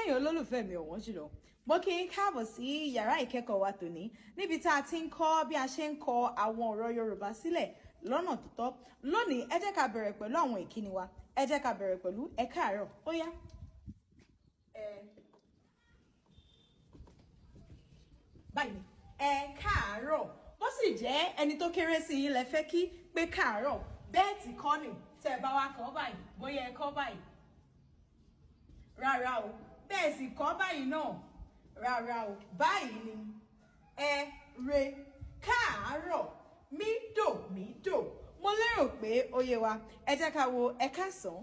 kẹ́yìn olólùfẹ́ mi ọ̀wọ́n jùlọ mo kí n káàbọ̀ sí yàrá ìkẹ́kọ̀ọ́ wa tòní níbi tá a ti ń kọ́ bí a ṣe ń kọ àwọn ọ̀rọ̀ Yorùbá sílẹ̀ lọ́nà tó tọ́. Lónìí ẹ jẹ́ ká bẹ̀rẹ̀ pẹ̀lú àwọn ìkíni wa. Ẹ jẹ́ ká bẹ̀rẹ̀ pẹ̀lú ẹ káàárọ̀. Ó yá. Báyìí ẹ káàárọ̀. Bó sì jẹ́ ẹni tó kéré sí yín lẹ fẹ́ kí pé káàárọ̀ bẹ́ẹ̀ tí kọ́ ni tẹ́ bá wá kọ́ báyìí bóyá ẹ kọ́ báyìí. Rárá o bẹ́ẹ̀ sì kọ́ báyìí náà. Rárá o báyìí ni re káàárọ̀ mí dò. Mo lérò pé ó yé wa. Ẹ jẹ́ ká wo ẹ káàsán.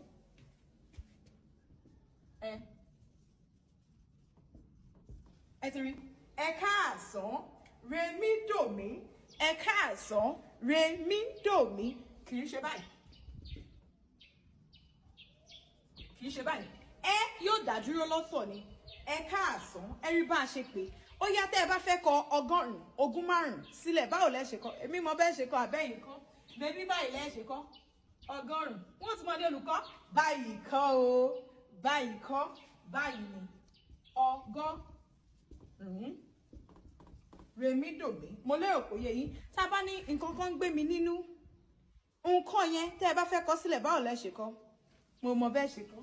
Ẹ ti rí ẹ káàsán re mí dò mí. Ẹ káàsán re mí dò mí. Kì í ṣe báyìí. Kì í ṣe báyìí. Ẹ yóò dá dúró lọ́tọ̀ ni. Ẹ káàsán ẹ rí bá a ṣe pé ó yá tẹ́ ẹ bá fẹ́ kọ 100 ogún márùn sílẹ̀ báwo lẹ ṣe kọ èmi mọ bẹ́ẹ̀ ṣe kọ àbẹ́yìn kọ́ bẹ́bí báyìí lẹ ṣe kọ 100 wọ́n ti mọ dé olùkọ́ báyìí kọ́ o báyìí kọ́ báyìí ni 100 rèmídòmí mo lérò pé yé yín tá a bá ní nǹkan kan ń gbé mi nínú nǹkan yẹn tẹ́ ẹ bá fẹ́ kọ sílẹ̀ báwo lẹ ṣe kọ mo mọ bẹ́ẹ̀ ṣe kọ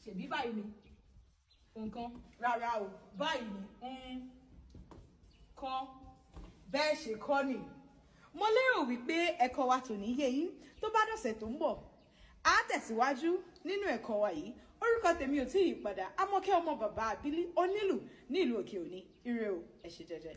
ṣèbí báyìí ni nǹkan rárá o báyìí ni kọ́ bẹ́ẹ̀ ṣe kọ́ ni. Mo lérò wípé ẹ̀kọ́ wa tòní yé yín tó bá dọ̀sẹ̀ tó ń bọ̀ á tẹ̀síwájú nínú ẹ̀kọ́ wa yìí. Orúkọ tèmi ò tí ì yí padà Àmọ́kẹ́ ọmọ bàbá Àbílí onílù ní ìlú Òkè Òní. Ire o ẹ ṣé jẹ́jẹ́.